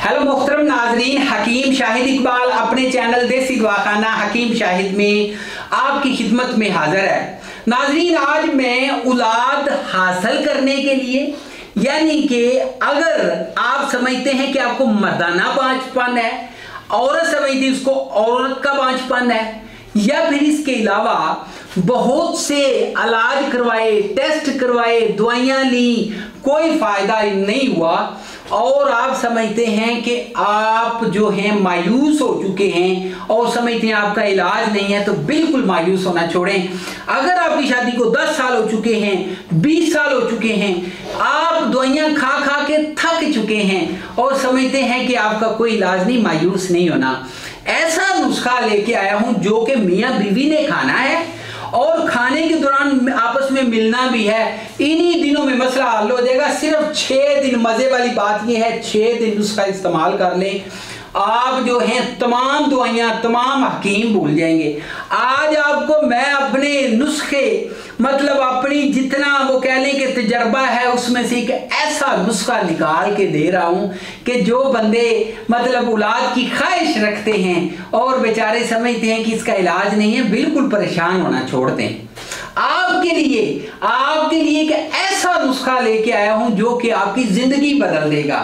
Hello मोहतरम नाजरीन, हकीम शाहिद इकबाल अपने चैनल देसी दवाखाना हकीम शाहिद में आपकी खिदमत में हाजिर है। नाजरीन, आज मैं औलाद हासिल करने के लिए, यानी कि अगर आप समझते हैं कि आपको मर्दाना बांझपन है, औरत समझती है उसको औरत का बांझपन है, या फिर इसके अलावा बहुत से इलाज करवाए, टेस्ट करवाए, दवाइयां ली, कोई फायदा नहीं हुआ और आप समझते हैं कि आप जो हैं मायूस हो चुके हैं और समझते हैं आपका इलाज नहीं है, तो बिल्कुल मायूस होना छोड़ें। अगर आपकी शादी को 10 साल हो चुके हैं, 20 साल हो चुके हैं, आप दवाइयां खा खा के थक चुके हैं और समझते हैं कि आपका कोई इलाज नहीं, मायूस नहीं होना। ऐसा नुस्खा लेके आया हूं जो कि मियां बीवी ने खाना है और खाने के दौरान आपस में मिलना भी है। इन्हीं दिनों में मसला हल हो जाएगा। सिर्फ 6 दिन, मजे वाली बात यह है 6 दिन उसका इस्तेमाल कर लें, आप जो हैं तमाम दवाइयां, तमाम हकीम भूल जाएंगे। आज आपको मैं अपने नुस्खे, मतलब अपनी जितना वो कह लें कि तजर्बा है, उसमें से एक ऐसा नुस्खा निकाल के दे रहा हूं कि जो बंदे मतलब औलाद की ख्वाहिश रखते हैं और बेचारे समझते हैं कि इसका इलाज नहीं है, बिल्कुल परेशान होना छोड़ दें। आपके लिए एक ऐसा नुस्खा लेके आया हूं जो कि आपकी जिंदगी बदल देगा,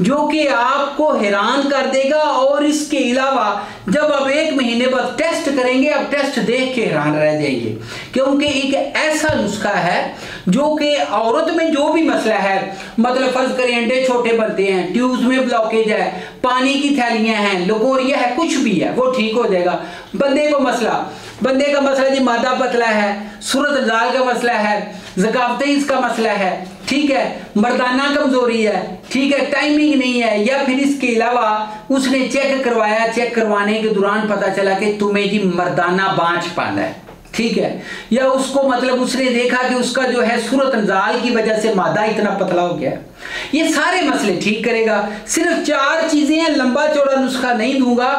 जो कि आपको हैरान कर देगा। और इसके अलावा जब आप 1 महीने बाद टेस्ट करेंगे, आप टेस्ट देख के हैरान रह जाएंगे, क्योंकि एक ऐसा नुस्खा है जो कि औरत में जो भी मसला है, मतलब फर्ज करें अंडे छोटे बनते हैं, ट्यूब्स में ब्लॉकेज है, पानी की थैलियां हैं, लकोरिया है, कुछ भी है, वो ठीक हो जाएगा। बंदे का मसला जी मादा पतला है, सूरत जाल का मसला है, ज़कावतें का मसला है, ठीक है, मर्दाना कमजोरी है, ठीक है, टाइमिंग नहीं है, या फिर इसके अलावा उसने चेक करवाया, चेक करवाने के दौरान पता चला कि तुम्हें जी मर्दाना बांझपन है, ठीक है, या उसको मतलब उसने देखा कि उसका जो है सूरत जाल की वजह से मादा इतना पतला हो गया, ये सारे मसले ठीक करेगा। सिर्फ 4 चीजें हैं, लंबा चौड़ा नुस्खा नहीं दूंगा,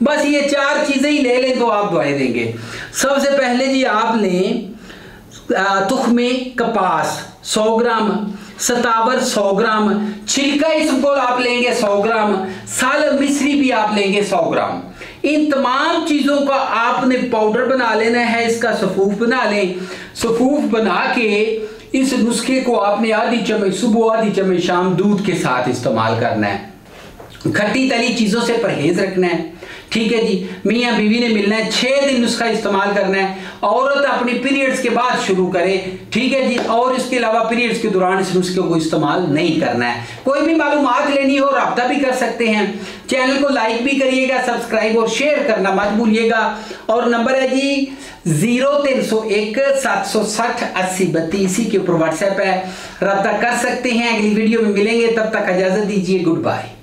बस ये 4 चीजें ही ले लें तो आप दवाएं देंगे। सबसे पहले जी आप लें तुख्मे कपास 100 ग्राम, सतावर 100 ग्राम, छिलका इसबगोल आप लेंगे 100 ग्राम, साल मिश्री भी आप लेंगे 100 ग्राम। इन तमाम चीजों का आपने पाउडर बना लेना है, इसका सफूफ बना लें। सफूफ बना के इस नुस्खे को आपने आधी चम्मच सुबह, आधी चम्मच शाम दूध के साथ इस्तेमाल करना है। खट्टी तली चीजों से परहेज रखना है, ठीक है जी। मियाँ बीवी ने मिलना है, 6 दिन नुस्खा इस्तेमाल करना है। औरत अपनी पीरियड्स के बाद शुरू करे, ठीक है जी, और इसके अलावा पीरियड्स के दौरान इस नुस्खे को इस्तेमाल नहीं करना है। कोई भी मालूमात लेनी हो राब्ता भी कर सकते हैं। चैनल को लाइक भी करिएगा, सब्सक्राइब और शेयर करना मत भूलिएगा। और नंबर है जी 0301 760 80 32, इसी के ऊपर व्हाट्सएप है, राब्ता कर सकते हैं। अगली वीडियो में मिलेंगे, तब तक इजाजत दीजिए, गुड बाय।